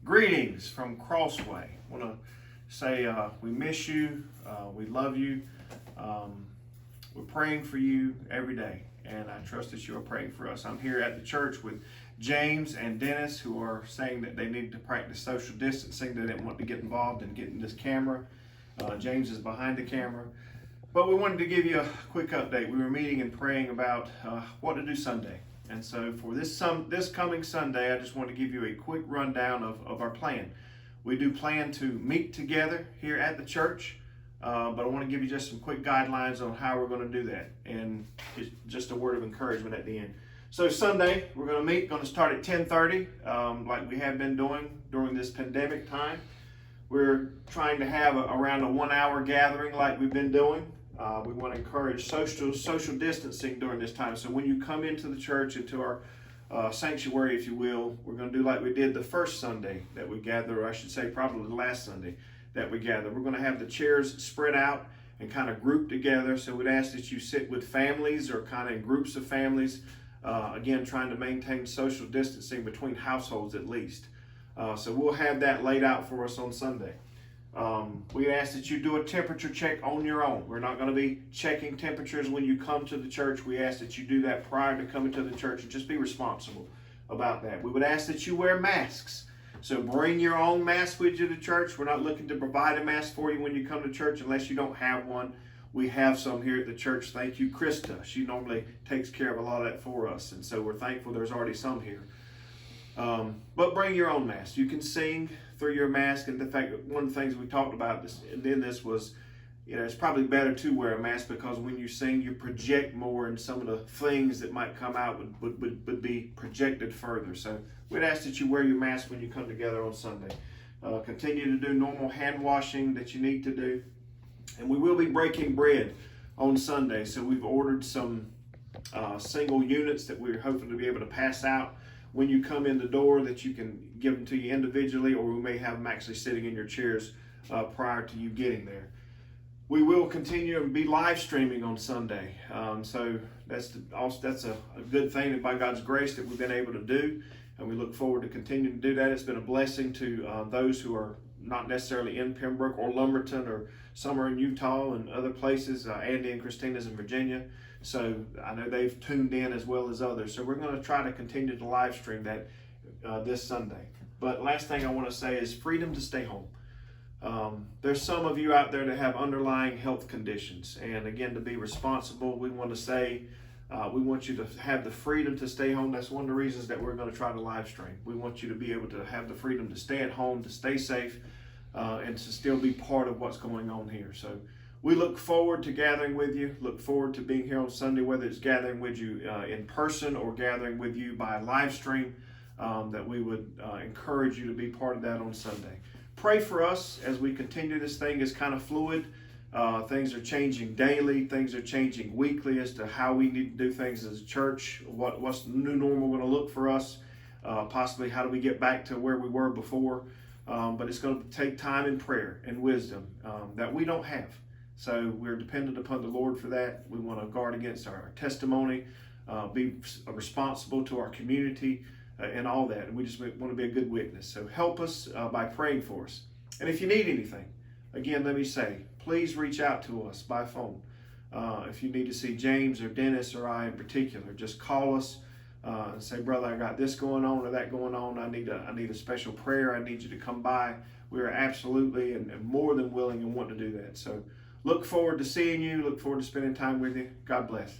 Greetings from CrossWay. I want to say we miss you, we love you, we're praying for you every day, and I trust that you are praying for us. I'm here at the church with James and Dennis, who are saying that they need to practice social distancing. They didn't want to get involved in getting this camera. James is behind the camera. But we wanted to give you a quick update. We were meeting and praying about what to do Sunday. And so for this coming Sunday, I just want to give you a quick rundown of our plan. We do plan to meet together here at the church, but I want to give you just some quick guidelines on how we're going to do that, and just a word of encouragement at the end. So Sunday, we're going to meet, going to start at 10:30, like we have been doing during this pandemic time. We're trying to have around a 1 hour gathering like we've been doing. We want to encourage social distancing during this time. So when you come into the church, into our sanctuary, if you will, we're going to do like we did the first Sunday that we gathered, or I should say probably the last Sunday that we gathered. We're going to have the chairs spread out and kind of grouped together. So we'd ask that you sit with families or kind of in groups of families, again, trying to maintain social distancing between households at least. So we'll have that laid out for us on Sunday. We ask that you do a temperature check on your own. We're not going to be checking temperatures when you come to the church. We ask that you do that prior to coming to the church, and just be responsible about that. We would ask that you wear masks. So bring your own mask with you to church. We're not looking to provide a mask for you when you come to church unless you don't have one. We have some here at the church. Thank you, Krista. She normally takes care of a lot of that for us, and so we're thankful there's already some here. But bring your own mask. You can sing through your mask. And in fact, one of the things we talked about in this was, it's probably better to wear a mask, because when you sing, you project more, and some of the things that might come out would be projected further. So we'd ask that you wear your mask when you come together on Sunday. Continue to do normal hand washing that you need to do. And we will be breaking bread on Sunday. So we've ordered some single units that we're hoping to be able to pass out when you come in the door, that you can give them to you individually, or we may have them actually sitting in your chairs prior to you getting there. We will continue to be live streaming on Sunday. So that's a good thing, that by God's grace that we've been able to do, and we look forward to continuing to do that. It's been a blessing to those who are not necessarily in Pembroke or Lumberton, or some are in Utah and other places. Andy and Christina's in Virginia. So I know they've tuned in as well as others. So we're going to try to continue to live stream that this Sunday. But last thing I want to say is freedom to stay home. There's some of you out there that have underlying health conditions. And again, to be responsible, we want to say, we want you to have the freedom to stay home. That's one of the reasons that we're going to try to live stream. We want you to be able to have the freedom to stay at home, to stay safe, and to still be part of what's going on here. So we look forward to gathering with you, look forward to being here on Sunday, whether it's gathering with you in person or gathering with you by live stream, that we would encourage you to be part of that on Sunday. Pray for us as we continue. This thing is kind of fluid. Things are changing daily. Things are changing weekly as to how we need to do things as a church, what's the new normal going to look for us, possibly how do we get back to where we were before. But it's going to take time and prayer and wisdom that we don't have. So we're dependent upon the Lord for that. We want to guard against our testimony, be responsible to our community, and all that. And we just want to be a good witness. So help us by praying for us. And if you need anything, again, let me say, please reach out to us by phone. If you need to see James or Dennis or I in particular, just call us and say, brother, I got this going on or that going on. I need a special prayer. I need you to come by. We are absolutely and more than willing and want to do that. So look forward to seeing you. Look forward to spending time with you. God bless.